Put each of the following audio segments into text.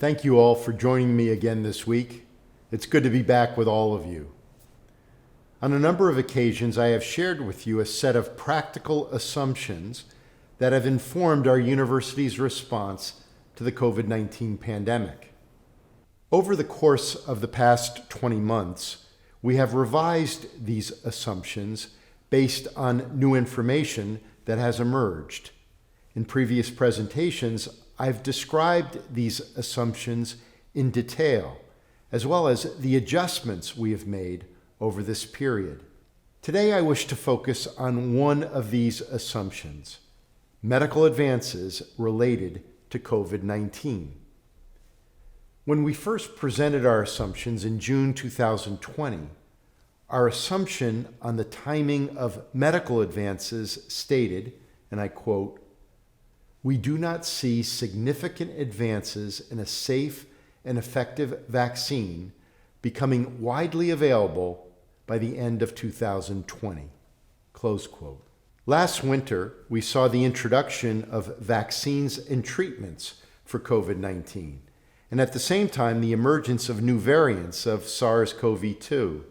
Thank you all for joining me again this week. It's good to be back with all of you. On a number of occasions, I have shared with you a set of practical assumptions that have informed our university's response to the COVID-19 pandemic. Over the course of the past 20 months, we have revised these assumptions based on new information that has emerged. In previous presentations, I've described these assumptions in detail, as well as the adjustments we have made over this period. Today, I wish to focus on one of these assumptions: medical advances related to COVID-19. When we first presented our assumptions in June 2020, our assumption on the timing of medical advances stated, and I quote, "We do not see significant advances in a safe and effective vaccine becoming widely available by the end of 2020. Close quote. Last winter, we saw the introduction of vaccines and treatments for COVID-19, and at the same time, the emergence of new variants of SARS-CoV-2.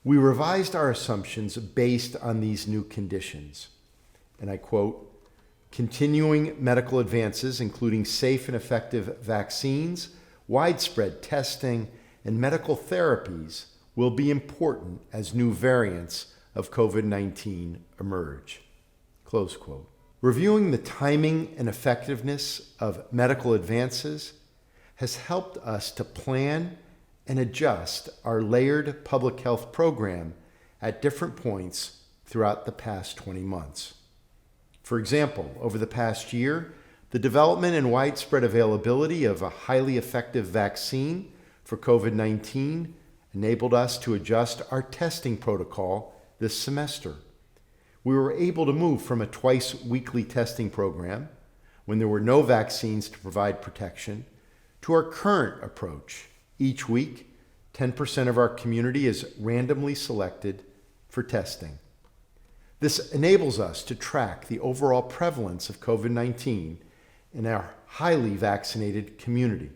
We revised our assumptions based on these new conditions, and I quote, "Continuing medical advances, including safe and effective vaccines, widespread testing, and medical therapies will be important as new variants of COVID-19 emerge." Close quote. Reviewing the timing and effectiveness of medical advances has helped us to plan and adjust our layered public health program at different points throughout the past 20 months. For example, over the past year, the development and widespread availability of a highly effective vaccine for COVID-19 enabled us to adjust our testing protocol this semester. We were able to move from a twice-weekly testing program, when there were no vaccines to provide protection, to our current approach. Each week, 10% of our community is randomly selected for testing. This enables us to track the overall prevalence of COVID-19 in our highly vaccinated community.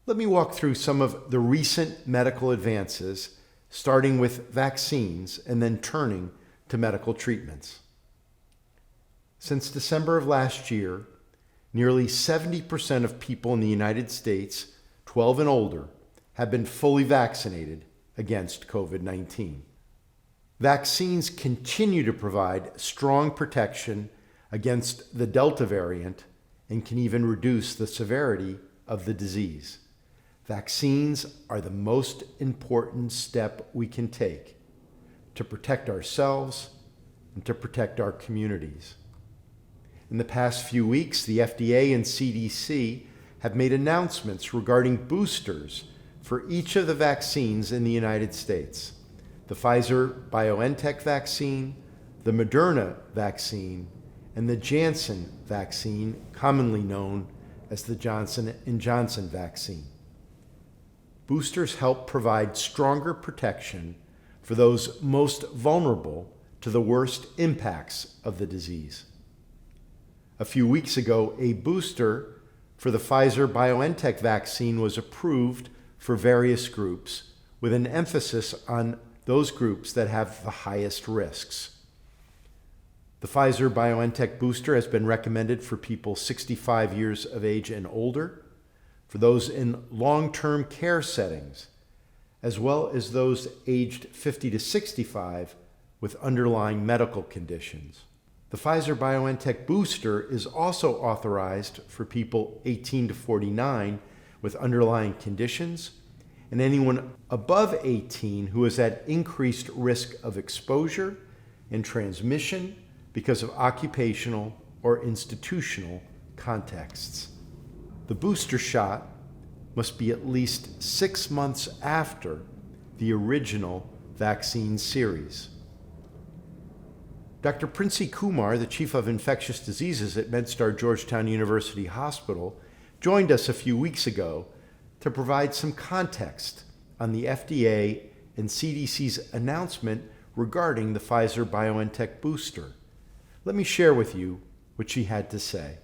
Let me walk through some of the recent medical advances, starting with vaccines and then turning to medical treatments. Since December of last year, nearly 70% of people in the United States, 12 and older, have been fully vaccinated against COVID-19. Vaccines continue to provide strong protection against the Delta variant and can even reduce the severity of the disease. Vaccines are the most important step we can take to protect ourselves and to protect our communities. In the past few weeks, the FDA and CDC have made announcements regarding boosters for each of the vaccines in the United States: the Pfizer-BioNTech vaccine, the Moderna vaccine, and the Janssen vaccine, commonly known as the Johnson & Johnson vaccine. Boosters help provide stronger protection for those most vulnerable to the worst impacts of the disease. A few weeks ago, a booster for the Pfizer-BioNTech vaccine was approved for various groups, with an emphasis on those groups that have the highest risks. The Pfizer-BioNTech booster has been recommended for people 65 years of age and older, for those in long-term care settings, as well as those aged 50 to 65 with underlying medical conditions. The Pfizer-BioNTech booster is also authorized for people 18 to 49 with underlying conditions, and anyone above 18 who is at increased risk of exposure and transmission because of occupational or institutional contexts. The booster shot must be at least 6 months after the original vaccine series. Dr. Princy Kumar, the Chief of Infectious Diseases at MedStar Georgetown University Hospital, joined us a few weeks ago to provide some context on the FDA and CDC's announcement regarding the Pfizer-BioNTech booster. Let me share with you what she had to say.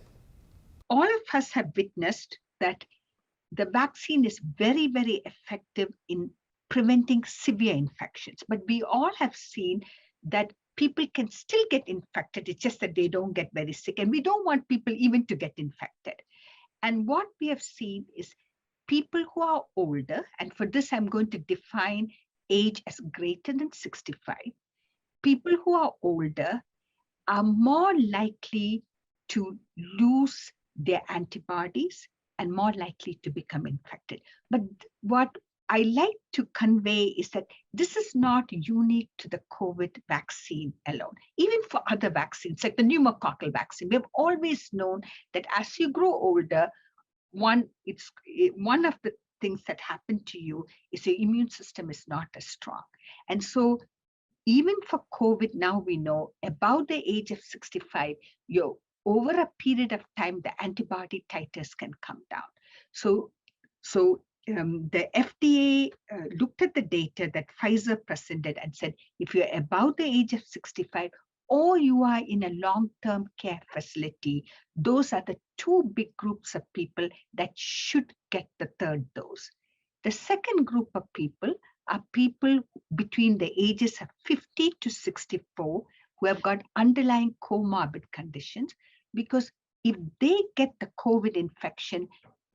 all of us have witnessed that the vaccine is very, very effective in preventing severe infections. But we all have seen that people can still get infected. It's just that they don't get very sick. And we don't want people even to get infected. And what we have seen is people who are older, and for this, I'm going to define age as greater than 65. People who are older are more likely to lose their antibodies and more likely to become infected. But what I like to convey is that this is not unique to the COVID vaccine alone. Even for other vaccines, like the pneumococcal vaccine, we've always known that as you grow older, one of the things that happen to you is your immune system is not as strong. And so even for COVID, now we know about the age of 65, over a period of time, the antibody titers can come down. So the FDA looked at the data that Pfizer presented and said, if you're about the age of 65 or you are in a long-term care facility, those are the two big groups of people that should get the third dose. The second group of people are people between the ages of 50 to 64 who have got underlying comorbid conditions, because if they get the COVID infection,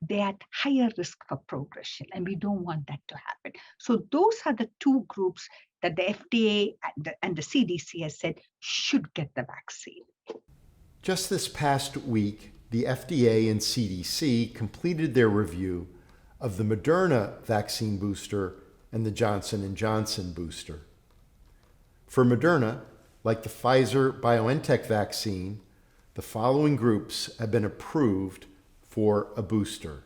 they're at higher risk for progression, and we don't want that to happen. So those are the two groups that the FDA and the CDC has said should get the vaccine. Just this past week, the FDA and CDC completed their review of the Moderna vaccine booster and the Johnson & Johnson booster. For Moderna, like the Pfizer-BioNTech vaccine, the following groups have been approved for a booster.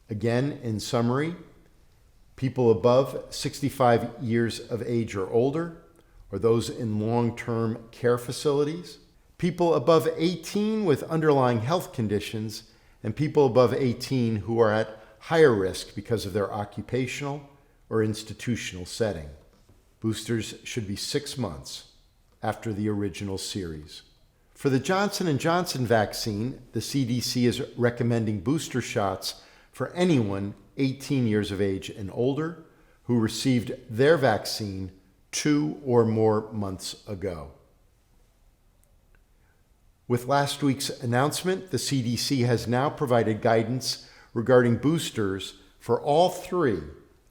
Again, in summary, people above 65 years of age or older, or those in long-term care facilities, people above 18 with underlying health conditions, and people above 18 who are at higher risk because of their occupational or institutional setting. Boosters should be 6 months after the original series. For the Johnson & Johnson vaccine, the CDC is recommending booster shots for anyone 18 years of age and older who received their vaccine 2 or more months ago. With last week's announcement, the CDC has now provided guidance regarding boosters for all 3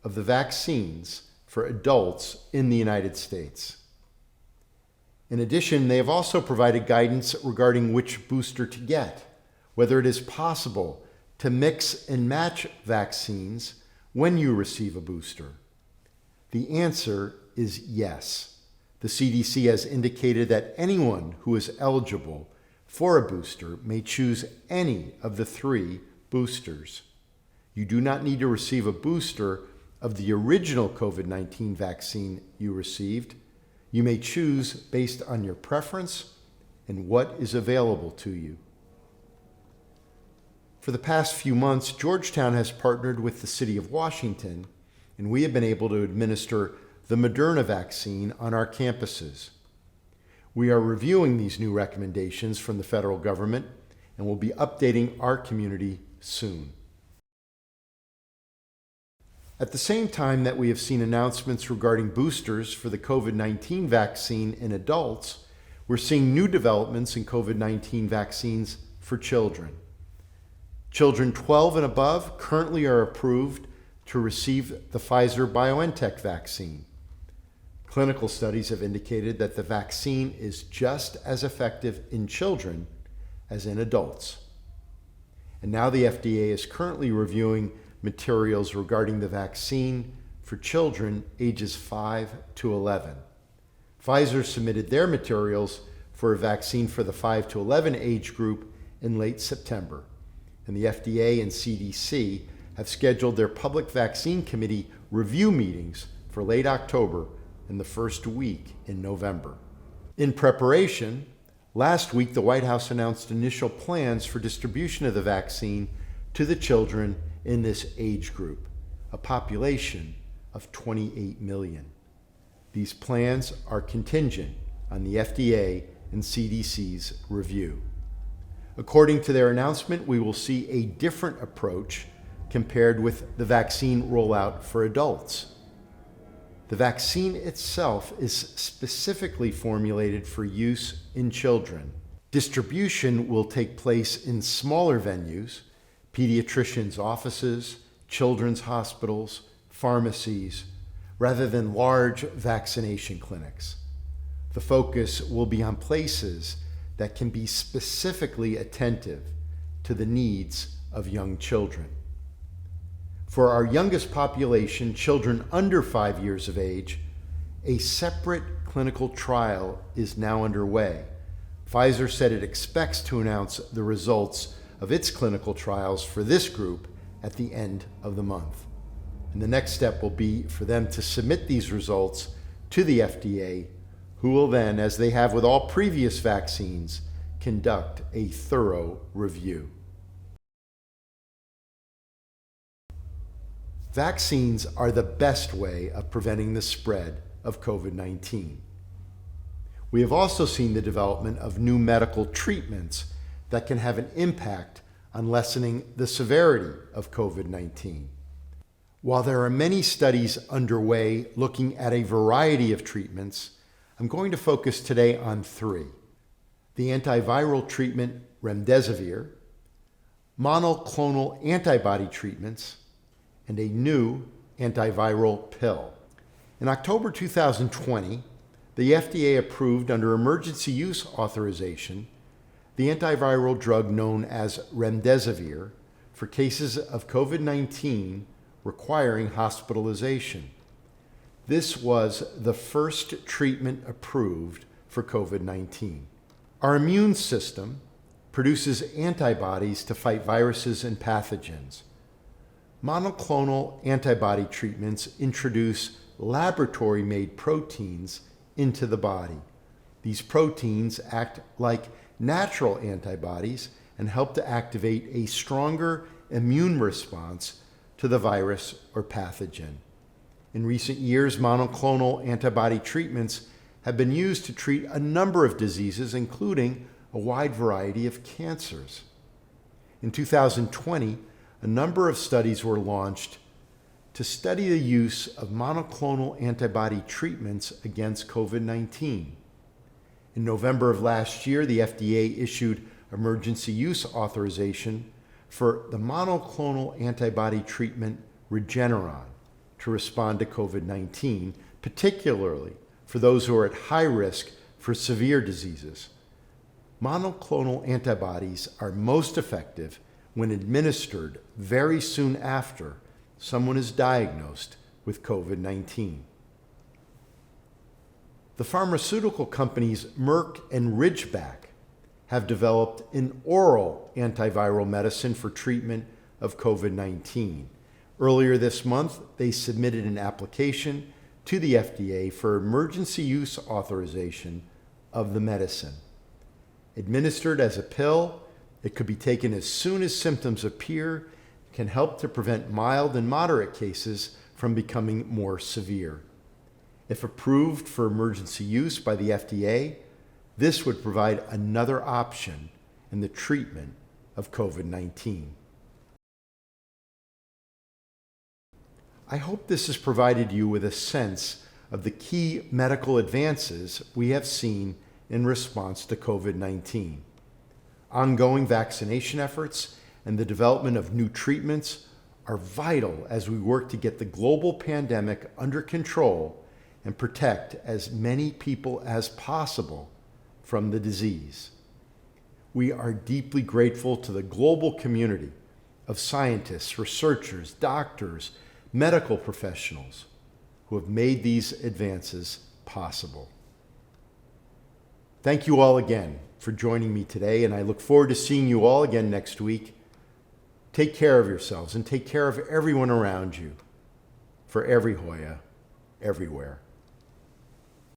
of the vaccines for adults in the United States. In addition, they have also provided guidance regarding which booster to get, whether it is possible to mix and match vaccines when you receive a booster. The answer is yes. The CDC has indicated that anyone who is eligible for a booster may choose any of the 3 boosters. You do not need to receive a booster of the original COVID-19 vaccine you received. You may choose based on your preference and what is available to you. For the past few months, Georgetown has partnered with the City of Washington, and we have been able to administer the Moderna vaccine on our campuses. We are reviewing these new recommendations from the federal government and will be updating our community soon. At the same time that we have seen announcements regarding boosters for the COVID-19 vaccine in adults, we're seeing new developments in COVID-19 vaccines for children. Children 12 and above currently are approved to receive the Pfizer-BioNTech vaccine. Clinical studies have indicated that the vaccine is just as effective in children as in adults. And now the FDA is currently reviewing materials regarding the vaccine for children ages 5 to 11. Pfizer submitted their materials for a vaccine for the 5 to 11 age group in late September, and the FDA and CDC have scheduled their public vaccine committee review meetings for late October and the first week in November. In preparation, last week the White House announced initial plans for distribution of the vaccine to the children in this age group, a population of 28 million. These plans are contingent on the FDA and CDC's review. According to their announcement, we will see a different approach compared with the vaccine rollout for adults. The vaccine itself is specifically formulated for use in children. Distribution will take place in smaller venues, pediatricians' offices, children's hospitals, pharmacies, rather than large vaccination clinics. The focus will be on places that can be specifically attentive to the needs of young children. For our youngest population, children under 5 years of age, a separate clinical trial is now underway. Pfizer said it expects to announce the results of its clinical trials for this group at the end of the month. And the next step will be for them to submit these results to the FDA, who will then, as they have with all previous vaccines, conduct a thorough review. Vaccines are the best way of preventing the spread of COVID-19. We have also seen the development of new medical treatments that can have an impact on lessening the severity of COVID-19. While there are many studies underway looking at a variety of treatments, I'm going to focus today on 3: the antiviral treatment remdesivir, monoclonal antibody treatments, and a new antiviral pill. In October 2020, the FDA approved under emergency use authorization the antiviral drug known as remdesivir for cases of COVID-19 requiring hospitalization. This was the first treatment approved for COVID-19. Our immune system produces antibodies to fight viruses and pathogens. Monoclonal antibody treatments introduce laboratory-made proteins into the body. These proteins act like natural antibodies and help to activate a stronger immune response to the virus or pathogen. In recent years, monoclonal antibody treatments have been used to treat a number of diseases, including a wide variety of cancers. In 2020, a number of studies were launched to study the use of monoclonal antibody treatments against COVID-19. In November of last year, the FDA issued emergency use authorization for the monoclonal antibody treatment Regeneron to respond to COVID-19, particularly for those who are at high risk for severe diseases. Monoclonal antibodies are most effective when administered very soon after someone is diagnosed with COVID-19. The pharmaceutical companies Merck and Ridgeback have developed an oral antiviral medicine for treatment of COVID-19. Earlier this month, they submitted an application to the FDA for emergency use authorization of the medicine. Administered as a pill, it could be taken as soon as symptoms appear, can help to prevent mild and moderate cases from becoming more severe. If approved for emergency use by the FDA, this would provide another option in the treatment of COVID-19. I hope this has provided you with a sense of the key medical advances we have seen in response to COVID-19. Ongoing vaccination efforts and the development of new treatments are vital as we work to get the global pandemic under control and protect as many people as possible from the disease. We are deeply grateful to the global community of scientists, researchers, doctors, medical professionals who have made these advances possible. Thank you all again for joining me today, and I look forward to seeing you all again next week. Take care of yourselves and take care of everyone around you. For every Hoya, everywhere.